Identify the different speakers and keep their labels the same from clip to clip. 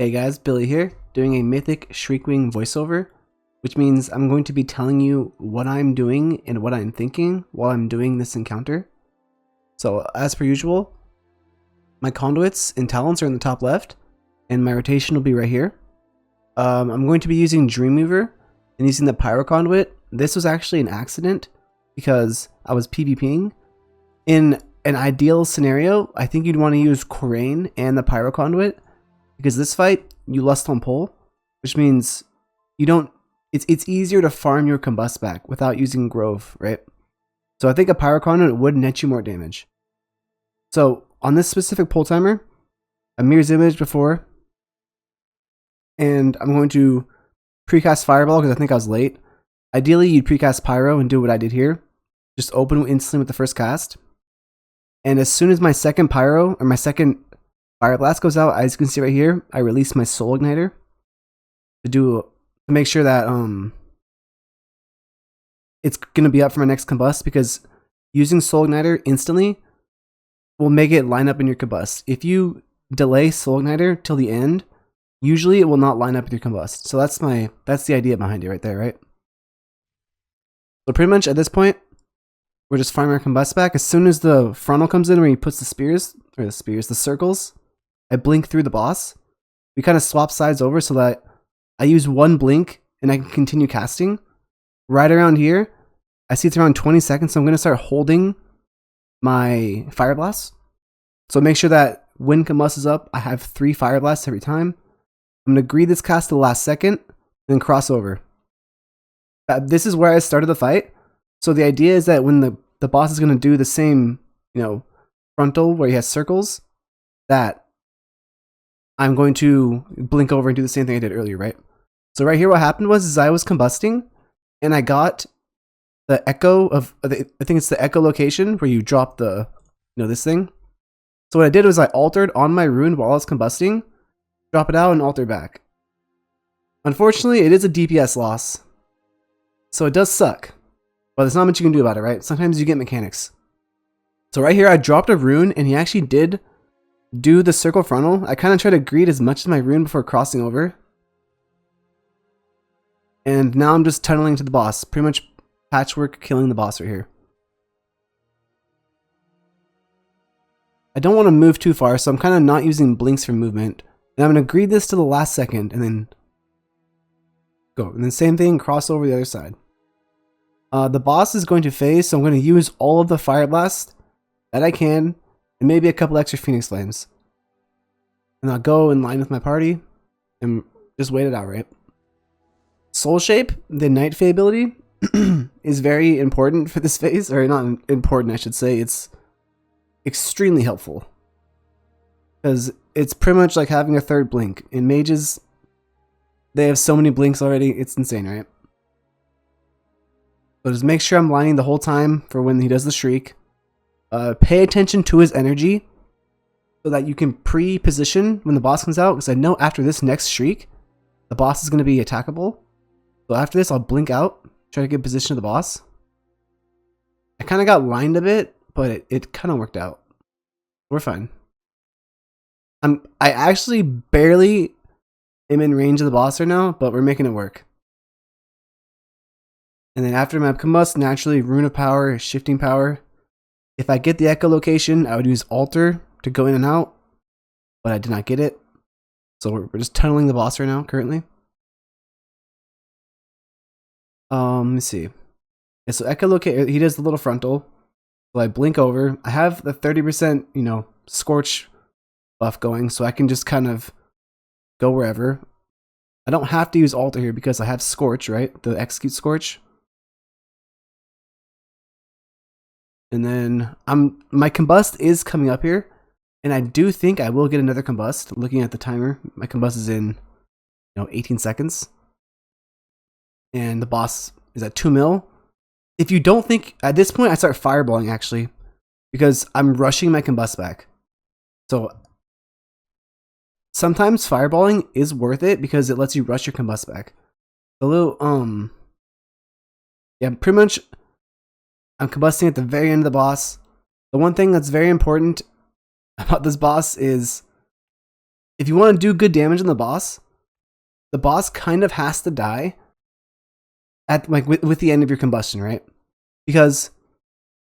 Speaker 1: Hey guys, Billy here, doing a Mythic Shriekwing voiceover, which means I'm going to be telling you what I'm doing and what I'm thinking while I'm doing this encounter. So, as per usual, my conduits and talents are in the top left, and my rotation will be right here. I'm going to be using Dreamweaver and using the pyro conduit. This was actually an accident because I was PvPing. In an ideal scenario, I think you'd want to use Korayn and the pyro conduit, because this fight, you lust on pull, which means you don't, it's easier to farm your combust back without using Grove, right? So I think a pyro conduit would net you more damage. So on this specific pull timer, a mirror's image before, and I'm going to precast Fireball because I think I was late. Ideally, you'd precast Pyro and do what I did here. Just open instantly with the first cast. And as soon as my second Pyro, or my second Fireblast goes out, as you can see right here, I release my Soul Igniter to make sure that it's going to be up for my next combust, because using Soul Igniter instantly will make it line up in your combust. If you delay Soul Igniter till the end, usually it will not line up with your combust. So that's the idea behind it right there, right? So pretty much at this point, we're just farming our combust back. As soon as the frontal comes in where he puts the circles, I blink through the boss. We kind of swap sides over so that I use one blink and I can continue casting. Right around here, I see it's around 20 seconds, so I'm going to start holding my Fire Blast. So make sure that when combust is up, I have 3 Fire Blasts every time. I'm going to greed this cast to the last second, and then cross over. This is where I started the fight. So the idea is that when the boss is going to do the same, frontal where he has circles, that I'm going to blink over and do the same thing I did earlier, right? So right here, what happened was I was combusting, and I got the echo of, I think it's the echo location where you drop the, this thing. So what I did was I altered on my rune while I was combusting, drop it out and alter back. Unfortunately, it is a DPS loss, so it does suck, but there's not much you can do about it, right? Sometimes you get mechanics. So right here, I dropped a rune, and he actually did do the circle frontal. I kind of tried to greed as much as my rune before crossing over. And now I'm just tunneling to the boss. Pretty much patchwork killing the boss right here. I don't want to move too far, so I'm kind of not using blinks for movement. And I'm going to greed this to the last second and then go. And then same thing, cross over the other side. The boss is going to phase, so I'm going to use all of the Fire Blast that I can, and maybe a couple extra Phoenix Flames. And I'll go in line with my party and just wait it out, right? Soul Shape, the Night Fae ability, is very important for this phase. Or not important, I should say. It's extremely helpful, because it's pretty much like having a third blink. In mages, they have so many blinks already, it's insane, right? So just make sure I'm lining the whole time for when he does the shriek. Pay attention to his energy so that you can pre-position when the boss comes out, because I know after this next shriek, the boss is going to be attackable. So after this, I'll blink out, try to get position of the boss. I kind of got lined a bit, but it kind of worked out. We're fine. I actually barely am in range of the boss right now, but we're making it work. And then after my combust, naturally, Rune of Power, Shifting Power. If I get the echo location, I would use Alter to go in and out, but I did not get it. So we're just tunneling the boss right now, currently. Let me see. Yeah, so echo locate, he does the little frontal. So I blink over. I have the 30%, scorch buff going, so I can just kind of go wherever. I don't have to use Alter here because I have Scorch, right? The execute Scorch. And then my combust is coming up here, and I do think I will get another combust. Looking at the timer, my combust is in 18 seconds, and the boss is at 2 mil. If you don't think at this point, I start fireballing actually, because I'm rushing my combust back. So sometimes fireballing is worth it because it lets you rush your combust back. A little yeah, pretty much. I'm combusting at the very end of the boss. The one thing that's very important about this boss is if you want to do good damage on the boss kind of has to die at like with the end of your combustion, right? Because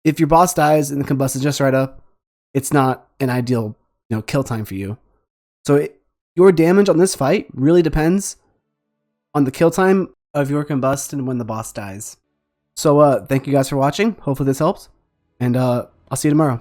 Speaker 1: if your boss dies and the combust is just right up, it's not an ideal, kill time for you. So your damage on this fight really depends on the kill time of your combust and when the boss dies. So thank you guys for watching. Hopefully this helps, and I'll see you tomorrow.